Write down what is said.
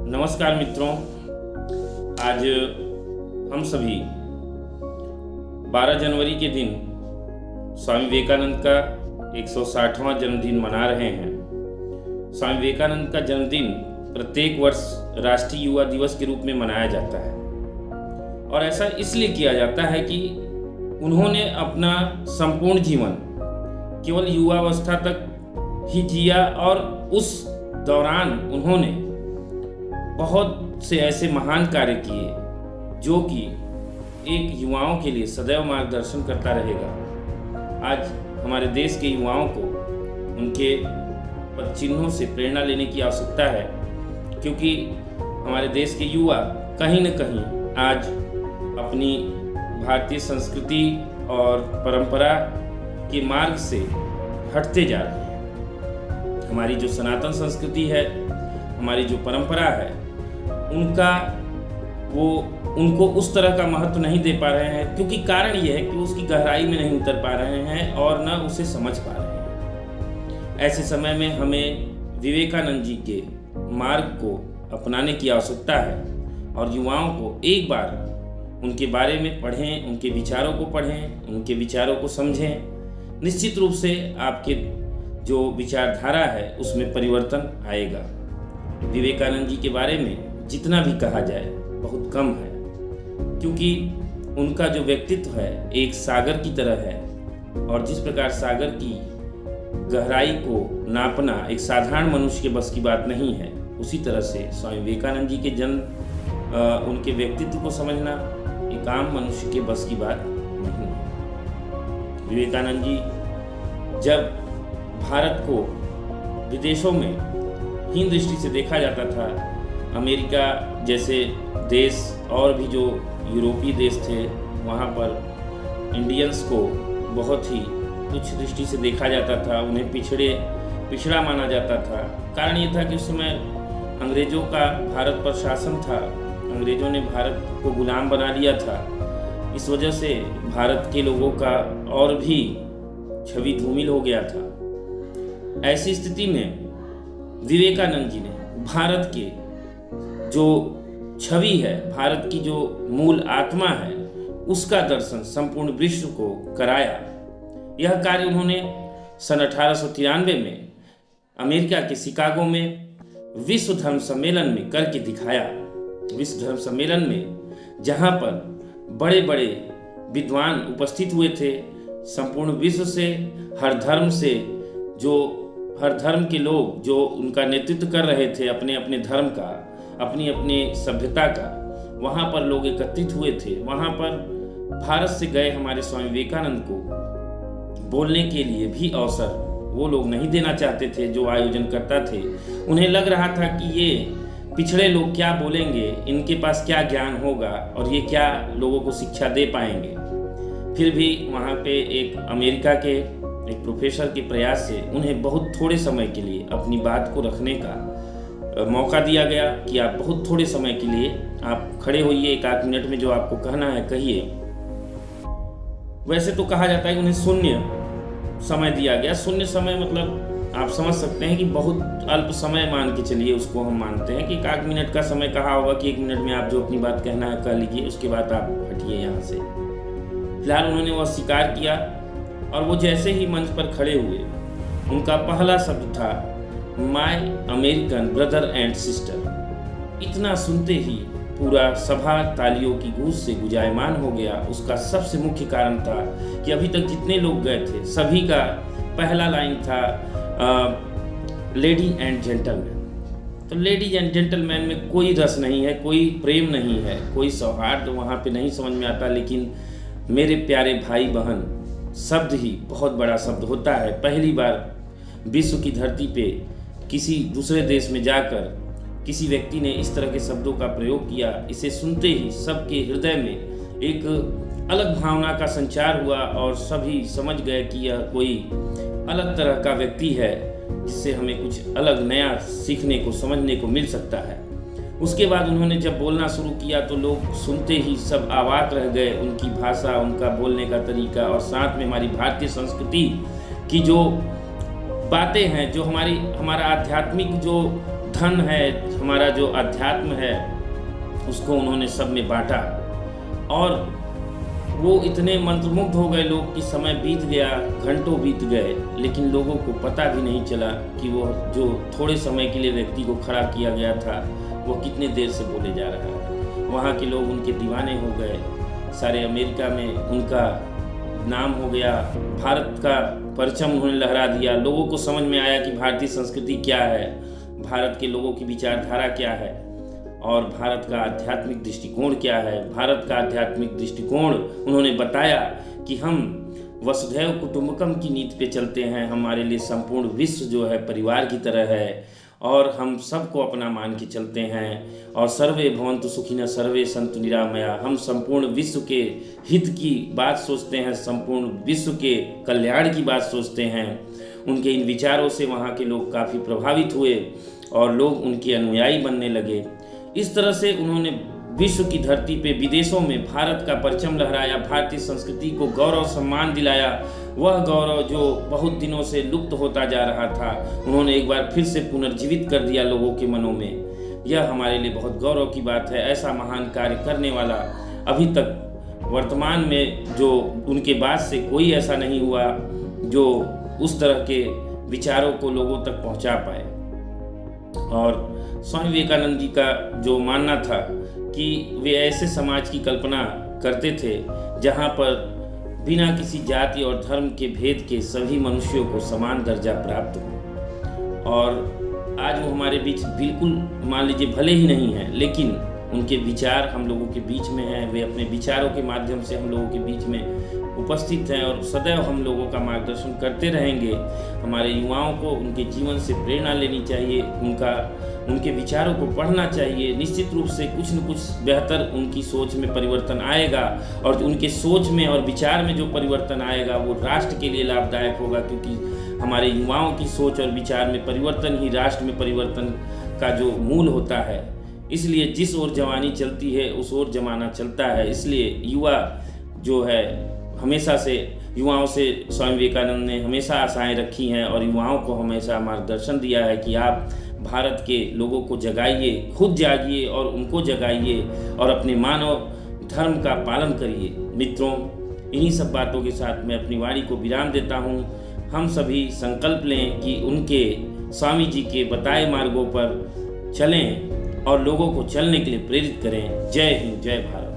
नमस्कार मित्रों, आज हम सभी 12 जनवरी के दिन स्वामी विवेकानंद का 160वां जन्मदिन मना रहे हैं। स्वामी विवेकानंद का जन्मदिन प्रत्येक वर्ष राष्ट्रीय युवा दिवस के रूप में मनाया जाता है और ऐसा इसलिए किया जाता है कि उन्होंने अपना संपूर्ण जीवन केवल युवावस्था तक ही जिया और उस दौरान उन्होंने बहुत से ऐसे महान कार्य किए जो कि एक युवाओं के लिए सदैव मार्गदर्शन करता रहेगा। आज हमारे देश के युवाओं को उनके पद चिन्हों से प्रेरणा लेने की आवश्यकता है, क्योंकि हमारे देश के युवा कहीं न कहीं आज अपनी भारतीय संस्कृति और परंपरा के मार्ग से हटते जा रहे हैं। हमारी जो सनातन संस्कृति है, हमारी जो परंपरा है, उनको उस तरह का महत्व नहीं दे पा रहे हैं, क्योंकि कारण यह है कि उसकी गहराई में नहीं उतर पा रहे हैं और न उसे समझ पा रहे हैं। ऐसे समय में हमें विवेकानंद जी के मार्ग को अपनाने की आवश्यकता है और युवाओं को एक बार उनके बारे में पढ़ें, उनके विचारों को पढ़ें, उनके विचारों को समझें। निश्चित रूप से आपके जो विचारधारा है उसमें परिवर्तन आएगा। विवेकानंद जी के बारे में जितना भी कहा जाए बहुत कम है, क्योंकि उनका जो व्यक्तित्व है एक सागर की तरह है और जिस प्रकार सागर की गहराई को नापना एक साधारण मनुष्य के बस की बात नहीं है, उसी तरह से स्वामी विवेकानंद जी के उनके व्यक्तित्व को समझना एक आम मनुष्य के बस की बात नहीं है। विवेकानंद जी जब भारत को विदेशों में हीन दृष्टि से देखा जाता था, अमेरिका जैसे देश और भी जो यूरोपीय देश थे वहाँ पर इंडियंस को बहुत ही तुच्छ दृष्टि से देखा जाता था, उन्हें पिछड़ा माना जाता था। कारण ये था कि उस समय अंग्रेज़ों का भारत पर शासन था, अंग्रेज़ों ने भारत को गुलाम बना लिया था। इस वजह से भारत के लोगों का और भी छवि धूमिल हो गया था। ऐसी स्थिति में विवेकानंद जी ने भारत के जो छवि है, भारत की जो मूल आत्मा है, उसका दर्शन संपूर्ण विश्व को कराया। यह कार्य उन्होंने सन 1893 में अमेरिका के शिकागो में विश्व धर्म सम्मेलन में करके दिखाया। विश्व धर्म सम्मेलन में जहाँ पर बड़े बड़े विद्वान उपस्थित हुए थे, संपूर्ण विश्व से, हर धर्म के लोग जो उनका नेतृत्व कर रहे थे अपने अपने धर्म का, अपनी अपनी सभ्यता का, वहाँ पर लोग एकत्रित हुए थे। वहाँ पर भारत से गए हमारे स्वामी विवेकानंद को बोलने के लिए भी अवसर वो लोग नहीं देना चाहते थे जो आयोजन करता थे। उन्हें लग रहा था कि ये पिछड़े लोग क्या बोलेंगे, इनके पास क्या ज्ञान होगा और ये क्या लोगों को शिक्षा दे पाएंगे। फिर भी वहाँ पे एक अमेरिका के एक प्रोफेसर के प्रयास से उन्हें बहुत थोड़े समय के लिए अपनी बात को रखने का मौका दिया गया कि आप बहुत थोड़े समय के लिए आप खड़े होइए, एक आध मिनट में जो आपको कहना है कहिए। वैसे तो कहा जाता है कि उन्हें शून्य समय दिया गया। शून्य समय मतलब आप समझ सकते हैं कि बहुत अल्प समय मान के चलिए, उसको हम मानते हैं कि एक आध मिनट का समय कहा होगा कि 1 मिनट में आप जो अपनी बात कहना है कह लीजिए, उसके बाद आप हटिए यहाँ से। फिलहाल उन्होंने वह स्वीकार किया और वो जैसे ही मंच पर खड़े हुए, उनका पहला शब्द था my American brother and sister. इतना सुनते ही पूरा सभा तालियों की गूंज से गुंजायमान हो गया। उसका सबसे मुख्य कारण था कि अभी तक जितने लोग गए थे सभी का पहला लाइन था लेडी एंड जेंटलमैन। तो लेडीज एंड जेंटलमैन में कोई रस नहीं है, कोई प्रेम नहीं है, कोई सौहार्द वहाँ पे नहीं समझ में आता। लेकिन मेरे प्यारे भाई बहन, शब्द ही बहुत बड़ा शब्द होता है। पहली बार विश्व की धरती पे किसी दूसरे देश में जाकर किसी व्यक्ति ने इस तरह के शब्दों का प्रयोग किया। इसे सुनते ही सबके हृदय में एक अलग भावना का संचार हुआ और सभी समझ गए कि यह कोई अलग तरह का व्यक्ति है जिससे हमें कुछ अलग नया सीखने को, समझने को मिल सकता है। उसके बाद उन्होंने जब बोलना शुरू किया तो लोग सुनते ही सब अवाक रह गए। उनकी भाषा, उनका बोलने का तरीका और साथ में हमारी भारतीय संस्कृति की जो बातें हैं, जो हमारा आध्यात्मिक जो धन है, हमारा जो अध्यात्म है, उसको उन्होंने सब में बांटा। और वो इतने मंत्रमुग्ध हो गए लोग कि समय बीत गया, घंटों बीत गए, लेकिन लोगों को पता भी नहीं चला कि वो जो थोड़े समय के लिए व्यक्ति को खड़ा किया गया था वो कितने देर से बोले जा रहा है। वहाँ के लोग उनके दीवाने हो गए, सारे अमेरिका में उनका नाम हो गया, भारत का परचम उन्होंने लहरा दिया। लोगों को समझ में आया कि भारतीय संस्कृति क्या है, भारत के लोगों की विचारधारा क्या है और भारत का आध्यात्मिक दृष्टिकोण क्या है। भारत का आध्यात्मिक दृष्टिकोण उन्होंने बताया कि हम वसुधैव कुटुंबकम की नीति पे चलते हैं, हमारे लिए संपूर्ण विश्व जो है परिवार की तरह है और हम सबको अपना मान के चलते हैं। और सर्वे भवन्तु सुखिनः सर्वे सन्तु निरामया, हम संपूर्ण विश्व के हित की बात सोचते हैं, संपूर्ण विश्व के कल्याण की बात सोचते हैं। उनके इन विचारों से वहाँ के लोग काफ़ी प्रभावित हुए और लोग उनके अनुयायी बनने लगे। इस तरह से उन्होंने विश्व की धरती पे विदेशों में भारत का परचम लहराया, भारतीय संस्कृति को गौरव सम्मान दिलाया। वह गौरव जो बहुत दिनों से लुप्त होता जा रहा था, उन्होंने एक बार फिर से पुनर्जीवित कर दिया लोगों के मनों में। यह हमारे लिए बहुत गौरव की बात है। ऐसा महान कार्य करने वाला अभी तक वर्तमान में जो उनके बाद से कोई ऐसा नहीं हुआ जो उस तरह के विचारों को लोगों तक पहुंचा पाए। और स्वामी विवेकानंद जी का जो मानना था कि वे ऐसे समाज की कल्पना करते थे जहां पर बिना किसी जाति और धर्म के भेद के सभी मनुष्यों को समान दर्जा प्राप्त हो। और आज वो हमारे बीच बिल्कुल मान लीजिए भले ही नहीं है, लेकिन उनके विचार हम लोगों के बीच में हैं। वे अपने विचारों के माध्यम से हम लोगों के बीच में उपस्थित हैं और सदैव हम लोगों का मार्गदर्शन करते रहेंगे। हमारे युवाओं को उनके जीवन से प्रेरणा लेनी चाहिए, उनके विचारों को पढ़ना चाहिए। निश्चित रूप से कुछ न कुछ बेहतर उनकी सोच में परिवर्तन आएगा और उनके सोच में और विचार में जो परिवर्तन आएगा वो राष्ट्र के लिए लाभदायक होगा, क्योंकि हमारे युवाओं की सोच और विचार में परिवर्तन ही राष्ट्र में परिवर्तन का जो मूल होता है। इसलिए जिस ओर जवानी चलती है उस ओर जमाना चलता है। इसलिए युवा जो है हमेशा से युवाओं से स्वामी विवेकानंद ने हमेशा आशाएं रखी हैं और युवाओं को हमेशा मार्गदर्शन दिया है कि आप भारत के लोगों को जगाइए, खुद जागिए और उनको जगाइए और अपने मानव धर्म का पालन करिए। मित्रों, इन्हीं सब बातों के साथ मैं अपनी वाणी को विराम देता हूँ। हम सभी संकल्प लें कि उनके स्वामी जी के बताए मार्गों पर चलें और लोगों को चलने के लिए प्रेरित करें। जय हिंद, जय भारत।